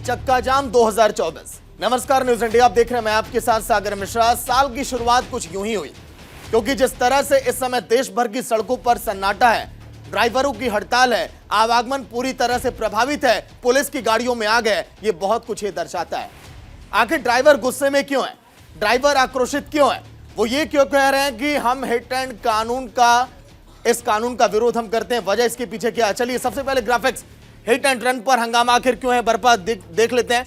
चक्का जाम 2024। नमस्कार, news India आप देख रहे हैं, मैं आपके साथ सागर मिश्रा। साल की शुरुआत कुछ यूं ही हुई, क्योंकि जिस तरह से इस समय देश भर की सड़कों पर सन्नाटा है, ड्राइवरों की हड़ताल है, आवागमन पूरी तरह से प्रभावित है, पुलिस की गाड़ियों में आग है, ये बहुत कुछ ये दर्शाता है। आखिर ड्राइवर गुस्से में क्यों है, ड्राइवर आक्रोशित क्यों है, वो ये क्यों कह रहे हैं कि हम हिट एंड कानून का, इस कानून का विरोध हम करते हैं, वजह इसके पीछे क्या है? चलिए सबसे पहले ग्राफिक्स, हिट एंड रन पर हंगामा आखिर क्यों है बर्पा देख लेते हैं।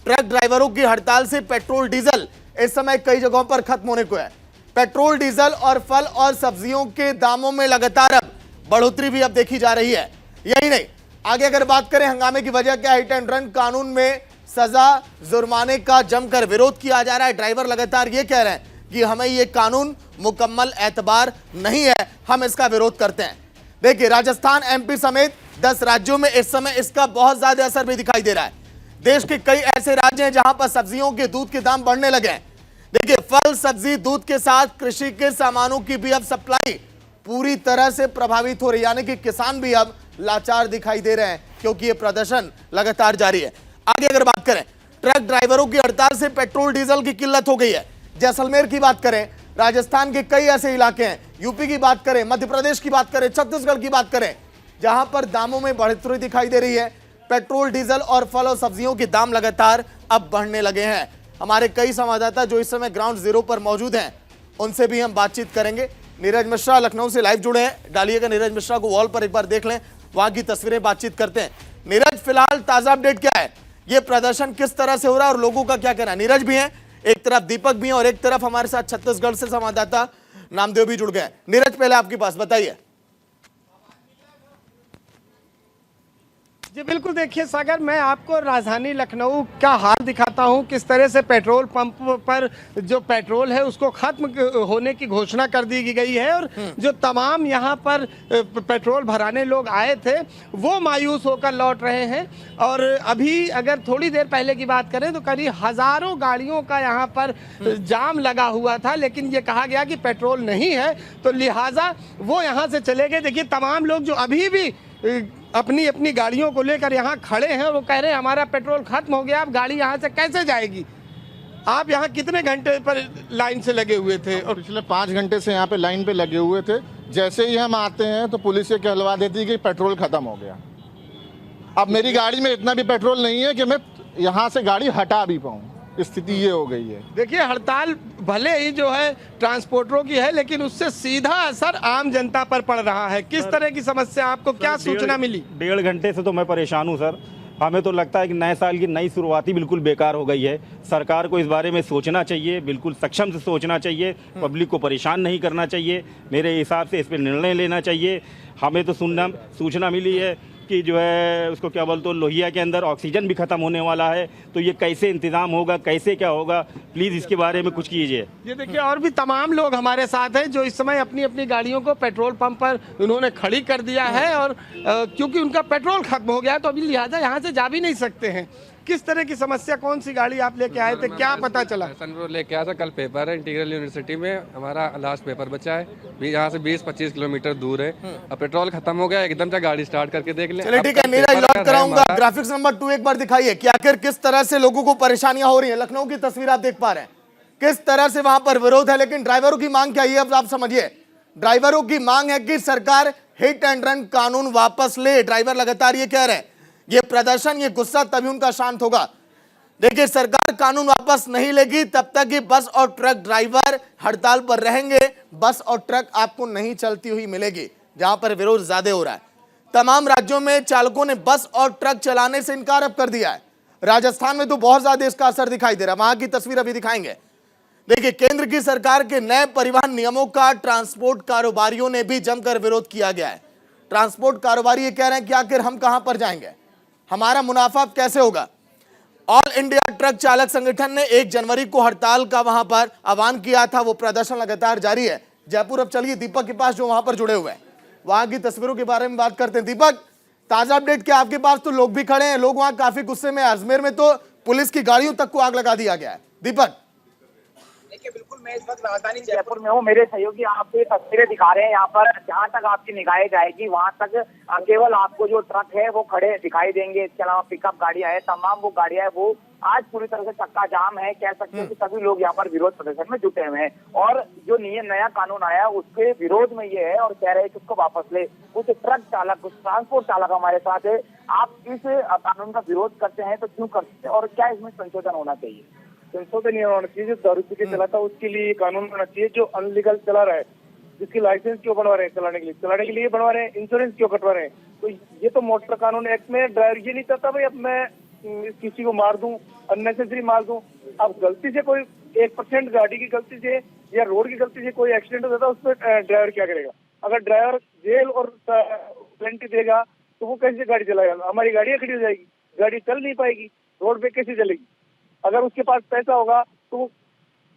ट्रक ड्राइवरों की हड़ताल से पेट्रोल डीजल इस समय कई जगहों पर खत्म होने को है। पेट्रोल डीजल और फल और सब्जियों के दामों में लगातार अब बढ़ोतरी भी अब देखी जा रही है। यही नहीं, आगे अगर बात करें हंगामे की वजह क्या, हिट एंड रन कानून में सजा जुर्माने का जमकर विरोध किया जा रहा है। ड्राइवर लगातार ये कह रहे हैं कि हमें ये कानून मुकम्मल एतबार नहीं है, हम इसका विरोध करते हैं। देखिए, राजस्थान, एमपी समेत 10 राज्यों में इस समय इसका बहुत ज्यादा असर भी दिखाई दे रहा है। देश के कई ऐसे राज्य हैं जहां पर सब्जियों के, दूध के दाम बढ़ने लगे हैं। देखिए, फल, सब्जी, दूध के साथ कृषि के सामानों की भी अब सप्लाई पूरी तरह से प्रभावित हो रही है, यानी कि किसान भी अब लाचार दिखाई दे रहे हैं, क्योंकि ये प्रदर्शन लगातार जारी है। आगे अगर बात करें, ट्रक ड्राइवरों की हड़ताल से पेट्रोल डीजल की किल्लत हो गई है। जैसलमेर की बात करें, राजस्थान के कई ऐसे इलाके हैं, यूपी की बात करें, मध्य प्रदेश की बात करें, छत्तीसगढ़ की बात करें, जहां पर दामों में बढ़ोतरी दिखाई दे रही है। पेट्रोल, डीजल और फल और सब्जियों के दाम लगातार अब बढ़ने लगे हैं। हमारे कई संवाददाता जो इस समय ग्राउंड जीरो पर मौजूद हैं, उनसे भी हम बातचीत करेंगे। नीरज मिश्रा लखनऊ से लाइव जुड़े हैं, डालिएगा नीरज मिश्रा को वॉल पर, एक बार देख लें वहां की तस्वीरें, बातचीत करते हैं। नीरज, फिलहाल ताजा अपडेट क्या है, ये प्रदर्शन किस तरह से हो रहा है और लोगों का क्या कहना है? नीरज भी है एक तरफ, दीपक भी है, और एक तरफ हमारे साथ छत्तीसगढ़ से संवाददाता नामदेव भी जुड़ गए। नीरज, पहले आपके पास बताइए। जी बिल्कुल, देखिए सागर, मैं आपको राजधानी लखनऊ का हाल दिखाता हूं, किस तरह से पेट्रोल पंप पर जो पेट्रोल है उसको खत्म होने की घोषणा कर दी गई है, और जो तमाम यहां पर पेट्रोल भराने लोग आए थे वो मायूस होकर लौट रहे हैं। और अभी अगर थोड़ी देर पहले की बात करें तो करीब हजारों गाड़ियों का यहां पर जाम लगा हुआ था, लेकिन ये कहा गया कि पेट्रोल नहीं है, तो लिहाजा वो यहां से चले गए। देखिए, तमाम लोग जो अभी भी अपनी अपनी गाड़ियों को लेकर यहाँ खड़े हैं, वो कह रहे हैं हमारा पेट्रोल खत्म हो गया, अब गाड़ी यहाँ से कैसे जाएगी। आप यहाँ कितने घंटे पर लाइन से लगे हुए थे? और पिछले 5 घंटे से यहाँ पे लाइन पे लगे हुए थे। जैसे ही हम आते हैं तो पुलिस ये कहलवा देती है कि पेट्रोल खत्म हो गया। अब मेरी गाड़ी में इतना भी पेट्रोल नहीं है कि मैं यहाँ से गाड़ी हटा भी पाऊँ, स्थिति ये हो गई है। देखिए, हड़ताल भले ही जो है ट्रांसपोर्टरों की है, लेकिन उससे सीधा असर आम जनता पर पड़ रहा है। किस तरह की समस्या, आपको क्या सूचना मिली? 1.5 घंटे से तो मैं परेशान हूँ सर। हमें तो लगता है कि नए साल की नई शुरुआत ही बिल्कुल बेकार हो गई है। सरकार को इस बारे में सोचना चाहिए, बिल्कुल सक्षम से सोचना चाहिए, पब्लिक को परेशान नहीं करना चाहिए। मेरे हिसाब से इस पर निर्णय लेना चाहिए। हमें तो सूचना मिली है कि जो है उसको क्या बोलते हैं, लोहिया के अंदर ऑक्सीजन भी खत्म होने वाला है, तो ये कैसे इंतजाम होगा, कैसे क्या होगा, प्लीज़ इसके बारे में कुछ कीजिए। ये देखिए, और भी तमाम लोग हमारे साथ हैं जो इस समय अपनी अपनी गाड़ियों को पेट्रोल पंप पर उन्होंने खड़ी कर दिया है, और क्योंकि उनका पेट्रोल खत्म हो गया तो अभी लिहाजा यहाँ से जा भी नहीं सकते हैं। किस तरह की समस्या, कौन सी गाड़ी आप लेके आए थे, क्या पता चला? लेके आया था, कल पेपर है इंटीग्रल यूनिवर्सिटी में, हमारा लास्ट पेपर बचा है, यहाँ से 20-25 किलोमीटर दूर है। अब पेट्रोल खत्म हो गया, एकदम से गाड़ी स्टार्ट करके देख ले। चलिए ठीक है, नीरज लौट कराऊंगा। ग्राफिक्स नंबर 2 एक बार दिखाइए कि आखिर किस तरह से लोगों को परेशानियां हो रही है। लखनऊ की तस्वीर आप देख पा रहे हैं, किस तरह से वहां पर विरोध है, लेकिन ड्राइवरों की मांग क्या है अब आप समझिए। ड्राइवरों की मांग है कि सरकार हिट एंड रन कानून वापस ले। ड्राइवर लगातार ये कह रहे हैं, ये प्रदर्शन, ये गुस्सा तभी उनका शांत होगा। देखिए, सरकार कानून वापस नहीं लेगी तब तक कि बस और ट्रक ड्राइवर हड़ताल पर रहेंगे। बस और ट्रक आपको नहीं चलती हुई मिलेगी, जहां पर विरोध ज्यादा हो रहा है। तमाम राज्यों में चालकों ने बस और ट्रक चलाने से इनकार अब कर दिया है। राजस्थान में तो बहुत ज्यादा इसका असर दिखाई दे रहा है, वहां की तस्वीर अभी दिखाएंगे। देखिए, केंद्र की सरकार के नए परिवहन नियमों का ट्रांसपोर्ट कारोबारियों ने भी जमकर विरोध किया गया है। ट्रांसपोर्ट कारोबारी ये कह रहे हैं कि आखिर हम कहां पर जाएंगे, हमारा मुनाफा कैसे होगा। ऑल इंडिया ट्रक चालक संगठन ने 1 जनवरी को हड़ताल का वहां पर आह्वान किया था, वो प्रदर्शन लगातार जारी है। जयपुर, अब चलिए दीपक के पास जो वहां पर जुड़े हुए हैं, वहां की तस्वीरों के बारे में बात करते हैं। दीपक, ताजा अपडेट क्या आपके पास? तो लोग भी खड़े हैं, लोग वहां काफी गुस्से में। अजमेर में तो पुलिस की गाड़ियों तक को आग लगा दिया गया है। दीपक, देखिए बिल्कुल मैं इस वक्त राजधानी जयपुर में हूँ। मेरे सहयोगी आपको ये तस्वीरें दिखा रहे हैं। यहाँ पर जहाँ तक आपकी निगाहें जाएगी वहाँ तक केवल आपको जो ट्रक है वो खड़े दिखाई देंगे। इसके अलावा पिकअप गाड़ियां है, तमाम वो गाड़ियां है वो आज पूरी तरह से चक्का जाम है। कह सकते हैं कि सभी लोग यहाँ पर विरोध प्रदर्शन में जुटे हुए हैं और जो नया कानून आया उसके विरोध में ये है और कह रहे हैं कि उसको वापस ले। कुछ ट्रक चालक, कुछ ट्रांसपोर्ट चालक हमारे साथ है। आप इस कानून का विरोध करते हैं तो क्यों करते हैं और क्या इसमें संशोधन होना चाहिए? संशोधन ये होना चाहिए, जो दारू पी के चलाता है उसके लिए कानून होना चाहिए। जो अनलीगल चला रहा है, जिसकी लाइसेंस क्यों बनवा रहे हैं चलाने के लिए बनवा रहे हैं, इंश्योरेंस क्यों कटवा रहे हैं? तो ये तो मोटर कानून एक्ट में ड्राइवर ये नहीं चाहता भाई अब मैं किसी को मार दूं, अननेसेसरी मार दूं। अब गलती से कोई 1% गाड़ी की गलती से या रोड की गलती से कोई एक्सीडेंट हो जाता है उसमें ड्राइवर क्या करेगा? अगर ड्राइवर जेल और पेनल्टी देगा तो वो कैसे गाड़ी चलाएगा? हमारी गाड़ियां खड़ी हो जाएगी, गाड़ी चल नहीं पाएगी, रोड पे कैसे चलेगी? अगर उसके पास पैसा होगा तो वो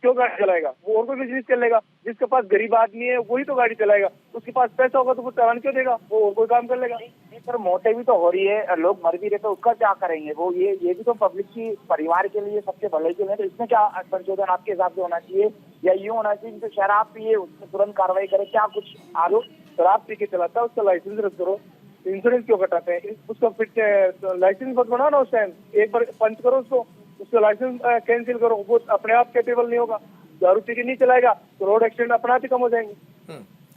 क्यों गाड़ी चलाएगा? वो और कोई बिजनेस चलेगा। जिसके पास गरीब आदमी है वही तो गाड़ी चलाएगा। उसके पास पैसा होगा तो वो चालान क्यों देगा? वो और कोई काम कर लेगा। सर मौतें भी तो हो रही है, लोग मर भी रहे तो उसका क्या करेंगे? वो ये भी तो पब्लिक की परिवार के लिए सबके भले के लिए। तो इसमें क्या संशोधन आपके हिसाब से होना चाहिए या ये होना चाहिए जो शराब पिए उसमें तुरंत कार्रवाई करे? क्या कुछ आरोप? शराब पी के चलाता है उसका लाइसेंस रद्द करो, इंश्योरेंस क्यों कटाते हैं? उसका फिर लाइसेंस मत बनाओ ना उस टाइम, एक बार पंच करो उसका लाइसेंस कैंसिल करो। वो अपने आप कैपेबल नहीं होगा, दारू पी के नहीं चलाएगा तो रोड एक्सीडेंट अपने आप ही कम हो जाएंगे।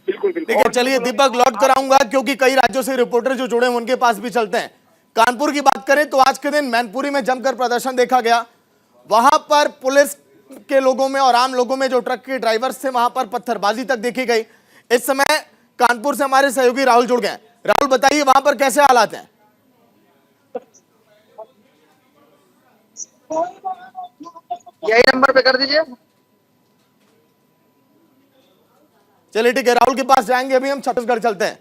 बिल्कुल ठीक है, चलिए दीपक लौट कर आऊंगा क्योंकि कई राज्यों से रिपोर्टर जो जुड़े हैं उनके पास भी चलते हैं। कानपुर की बात करें तो आज के दिन मैनपुरी में जमकर प्रदर्शन देखा गया। वहां पर पुलिस के लोगों में और आम लोगों में जो ट्रक के ड्राइवर्स थे वहां पर पत्थरबाजी तक देखी गई। इस समय कानपुर से हमारे सहयोगी राहुल जुड़ गए। राहुल बताइए वहां पर कैसे हालात हैं? यही नंबर पे कर दीजिए। चलिए ठीक है, राहुल के पास जाएंगे। अभी हम छत्तीसगढ़ चलते हैं।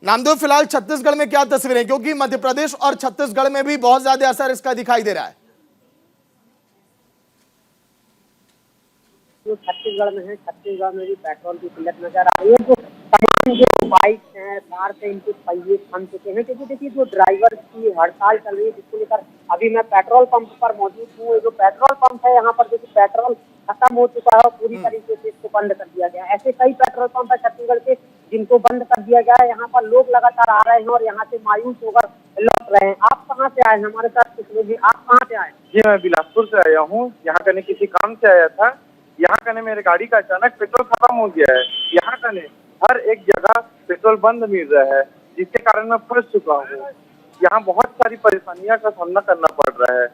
नामदेव, फिलहाल छत्तीसगढ़ में क्या तस्वीरें, क्योंकि मध्य प्रदेश और छत्तीसगढ़ में भी बहुत ज्यादा असर इसका दिखाई दे रहा है। जो छत्तीसगढ़ में है, छत्तीसगढ़ में भी पेट्रोल की किल्लत नजर आ रही है। जो तमाम जो बाइक हैं, कार से इनके पहिए थम चुके हैं क्योंकि देखिए जो ड्राइवर की हड़ताल चल रही है जिसको लेकर अभी मैं पेट्रोल पंप पर मौजूद हूँ। जो पेट्रोल पंप है यहाँ पर देखिए पेट्रोल खत्म हो चुका है और पूरी तरीके से इसको बंद कर दिया गया है। ऐसे कई पेट्रोल पंप है छत्तीसगढ़ के जिनको बंद कर दिया गया है। यहाँ पर लोग लगातार आ रहे हैं और यहाँ से मायूस होकर लौट रहे हैं। आप कहाँ से आए? हमारे साथ कुछ लोग, आप कहाँ से आए? जी मैं बिलासपुर से आया हूँ। यहाँ करने किसी काम से आया था। यहाँ करने मेरे गाड़ी का अचानक पेट्रोल खत्म हो गया है। यहाँ करने हर एक जगह पेट्रोल बंद मिल रहा है जिसके कारण मैं फंस चुका हूँ। यहाँ बहुत सारी परेशानियों का सामना करना पड़ रहा है।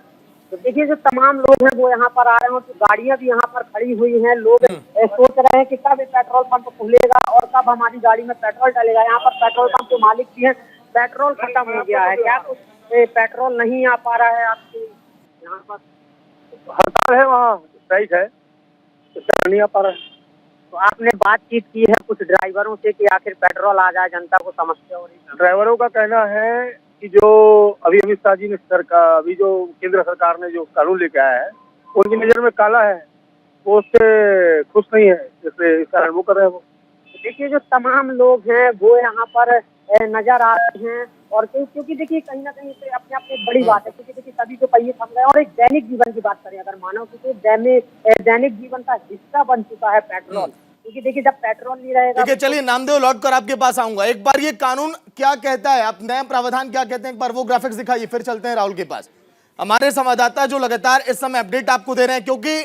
तो देखिए जो तमाम लोग हैं वो यहाँ पर आ रहे हैं, तो गाड़ियां भी यहाँ पर खड़ी हुई हैं। लोग सोच रहे हैं कि कब ये पेट्रोल पंप खुलेगा और कब हमारी गाड़ी में पेट्रोल डालेगा। यहाँ पर पेट्रोल पंप के मालिक भी हैं, पेट्रोल खत्म हो गया है। क्या कुछ पेट्रोल नहीं आ पा रहा है आपके यहाँ पर? हड़ताल है, वहाँ स्ट्राइक है, तो चल नहीं आ पा रहा है। तो आपने बातचीत की है कुछ ड्राइवरों से कि आखिर पेट्रोल आ जाए, जनता को समस्या हो रही है? ड्राइवरों का कहना है कि जो अभी अमित शाह जी ने अभी जो केंद्र सरकार ने जो कानून लेके आया है उनकी नजर में काला है, वो उससे खुश नहीं है, इसलिए इस कारण वो कर रहे हैं। वो देखिए जो तमाम लोग हैं वो यहाँ पर नजर आ रहे हैं और क्योंकि देखिए कहीं ना कहीं से अपने आप में बड़ी बात है क्योंकि देखिए सभी को पहिए थम गए और एक दैनिक जीवन की बात करें अगर मानव की तो दैनिक जीवन का हिस्सा बन चुका है पेट्रोल। क्योंकि देखिए जब पेट्रोल नहीं रहेगा। ठीक है, चलिए नामदेव लौट कर आपके पास आऊंगा। एक बार ये कानून क्या कहता है, आप नया प्रावधान क्या कहते हैं, एक बार वो ग्राफिक्स दिखाइए, फिर चलते हैं राहुल के पास। हमारे संवाददाता जो लगातार इस समय अपडेट आपको दे रहे हैं, क्योंकि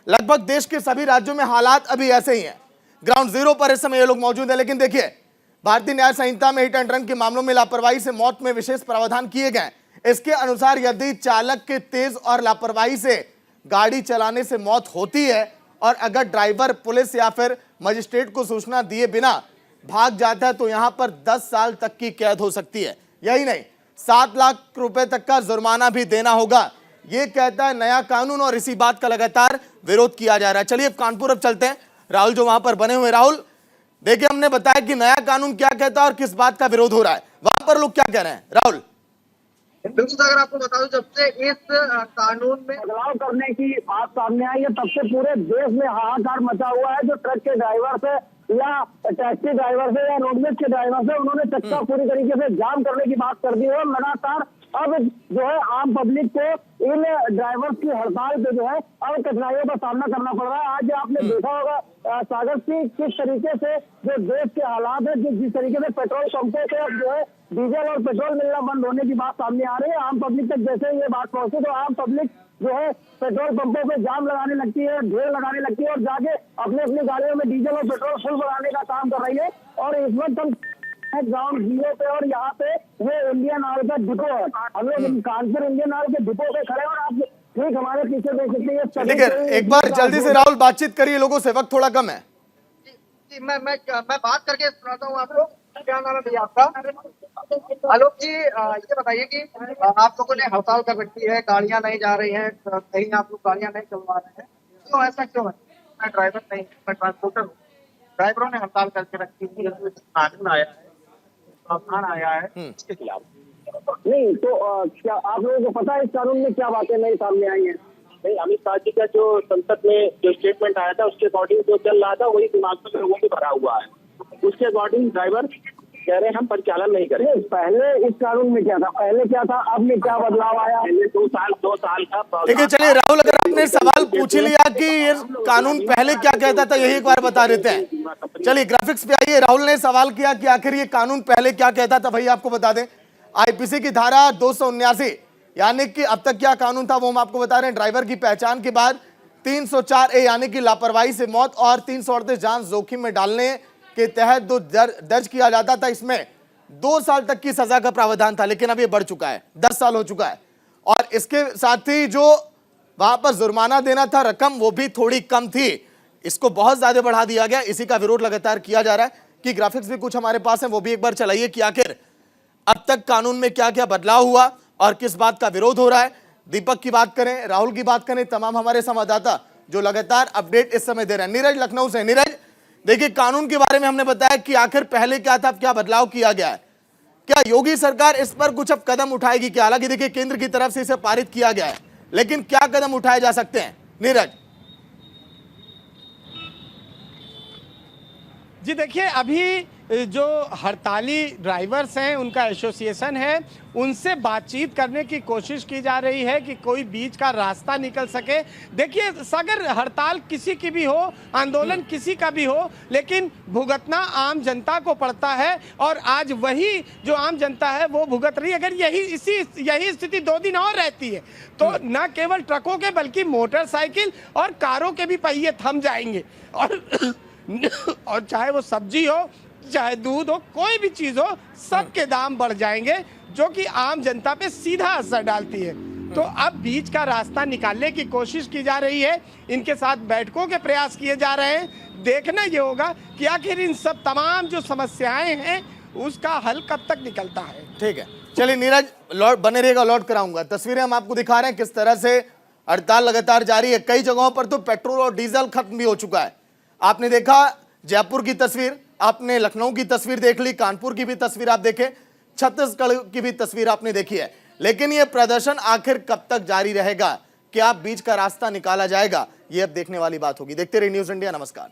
लगभग देश के सभी राज्यों में हालात अभी ऐसे ही हैं। ग्राउंड जीरो पर इस समय ये लोग मौजूद है। लेकिन देखिए भारतीय न्याय संहिता में हिट एंड रन के मामलों में लापरवाही से मौत में विशेष प्रावधान किए गए। इसके अनुसार यदि चालक के तेज और लापरवाही से गाड़ी चलाने से मौत होती है और अगर ड्राइवर पुलिस या फिर मजिस्ट्रेट को सूचना दिए बिना भाग जाता है तो यहां पर 10 साल तक की कैद हो सकती है। यही नहीं, 7 लाख रुपए तक का जुर्माना भी देना होगा, ये कहता है नया कानून और इसी बात का लगातार विरोध किया जा रहा है। चलिए अब कानपुर अब चलते हैं। राहुल जो वहां पर बने हुए, राहुल देखिए हमने बताया कि नया कानून क्या कहता है और किस बात का विरोध हो रहा है, वहां पर लोग क्या कह रहे हैं। राहुल बिल्कुल, अगर आपको बता दूं जब से इस कानून में बदलाव करने की बात सामने आई है तब से पूरे देश में हाहाकार मचा हुआ है। जो ट्रक के ड्राइवर से या टैक्सी ड्राइवर से या रोडवेज के ड्राइवर से उन्होंने चक्का पूरी तरीके से जाम करने की बात कर दी है और लगातार अब जो है आम पब्लिक को इन ड्राइवर्स की हड़ताल पे जो है अब कठिनाइयों का सामना करना पड़ रहा है। आज आपने देखा होगा सागर की किस तरीके से जो देश के हालात है, जिस तरीके से पेट्रोल पंपों पे अब जो है डीजल और पेट्रोल मिलना बंद होने की बात सामने आ रही है। आम पब्लिक तक जैसे ये बात पहुंची तो आम पब्लिक जो है पेट्रोल पंपों पे जाम लगाने लगती है, ढेर लगाने लगती है और जाके अपनी अपनी गाड़ियों में डीजल और पेट्रोल फुल बनाने का काम कर रही है। और इस वक्त हम ग्राउंड जीरो पे और यहाँ पे ये इंडियन ऑयल का डिपो है। हम लोग कानपुर इंडियन ऑयल के डिपो पे खड़े हैं और आप ठीक हमारे पीछे देख सकते हैं। ठीक है, एक बार जल्दी से राहुल बातचीत करिए, लोगों से वक्त थोड़ा कम है। मैं बात करके सुनाता हूँ आपको। क्या नाम है भैया आपका? आलोक जी, ये बताइए कि आप लोगों ने हड़ताल कर रखी है, गाड़ियां नहीं जा रही हैं, कहीं आप लोग गाड़ियां नहीं चलवा रहे हैं, क्यों ऐसा क्यों है? मैं ड्राइवर नहीं, मैं ट्रांसपोर्टर हूँ। ड्राइवरों ने हड़ताल करके रखी है, कानून आया है, प्रावधान आया है, इसके खिलाफ नहीं तो क्या आप लोगों को पता है इस कानून में क्या बातें नई सामने आई हैं? नहीं, अमित शाह जी का जो संसद में जो स्टेटमेंट आया था उसके अकॉर्डिंग जो चल रहा था वही दिमाग में लोगों के भरा हुआ है। उसके अकॉर्डिंग ड्राइवर कह रहे हैं हम परिचालन नहीं करेंगे। पहले इस कानून में क्या था, पहले क्या था, अब में क्या बदलाव आया? पहले 2 साल का। ठीक है, चलिए राहुल, अगर आपने सवाल पूछ लिया कि ये कानून पहले क्या कहता था, यही एक बार बता देते हैं। चलिए ग्राफिक्स पे आइए। राहुल ने सवाल किया कि आखिर ये कानून पहले क्या कहता था। भाई आपको बता दें, आईपीसी की धारा 279 यानी कि अब तक क्या कानून था वो हम आपको बता रहे हैं। ड्राइवर की पहचान के बाद 304A यानी कि लापरवाही से मौत और 338 जान जोखिम में डालने के तहत जो दर्ज किया जाता था, इसमें 2 साल तक की सजा का प्रावधान था, लेकिन अब ये बढ़ चुका है, 10 साल हो चुका है। और इसके साथ ही जो वहां पर जुर्माना देना था रकम, वो भी थोड़ी कम थी, इसको बहुत ज्यादा बढ़ा दिया गया। इसी का विरोध लगातार किया जा रहा है। कि ग्राफिक्स भी कुछ हमारे पास है, वो भी एक बार चलाइए कि आखिर अब तक कानून में क्या क्या बदलाव हुआ और किस बात का विरोध हो रहा है। दीपक की बात करें, राहुल की बात करें, तमाम हमारे संवाददाता जो लगातार अपडेट इस समय दे रहे हैं। नीरज लखनऊ से। नीरज, देखिए कानून के बारे में हमने बताया कि आखिर पहले क्या था, अब क्या बदलाव किया गया है। क्या योगी सरकार इस पर कुछ अब कदम उठाएगी क्या? हालांकि देखिए केंद्र की तरफ से इसे पारित किया गया है, लेकिन क्या कदम उठाए जा सकते हैं नीरज? जी देखिए, अभी जो हड़ताली ड्राइवर्स हैं उनका एसोसिएशन है, उनसे बातचीत करने की कोशिश की जा रही है कि कोई बीच का रास्ता निकल सके। देखिए सागर, हड़ताल किसी की भी हो, आंदोलन किसी का भी हो, लेकिन भुगतना आम जनता को पड़ता है। और आज वही जो आम जनता है वो भुगत रही है। अगर यही स्थिति 2 दिन और रहती है तो न केवल ट्रकों के बल्कि मोटरसाइकिल और कारों के भी पहिए थम जाएंगे। और चाहे वो सब्जी हो, चाहे दूध हो, कोई भी चीज हो, सबके दाम बढ़ जाएंगे, जो कि आम जनता पे सीधा असर डालती है। तो अब बीच का रास्ता निकालने की कोशिश की जा रही है, इनके साथ बैठकों के प्रयास किए जा रहे हैं। देखना ये होगा कि आखिर इन सब तमाम जो समस्याएं हैं उसका हल कब तक निकलता है। ठीक है, चलिए नीरज लौट बने रहेगा, लौट कराऊंगा। तस्वीरें हम आपको दिखा रहे हैं किस तरह से हड़ताल लगातार जारी है। कई जगहों पर तो पेट्रोल और डीजल खत्म भी हो चुका है। आपने देखा जयपुर की तस्वीर, आपने लखनऊ की तस्वीर देख ली, कानपुर की भी तस्वीर आप देखें, छत्तीसगढ़ की भी तस्वीर आपने देखी है। लेकिन यह प्रदर्शन आखिर कब तक जारी रहेगा? क्या बीच का रास्ता निकाला जाएगा? यह अब देखने वाली बात होगी। देखते रहिए न्यूज़ इंडिया। नमस्कार।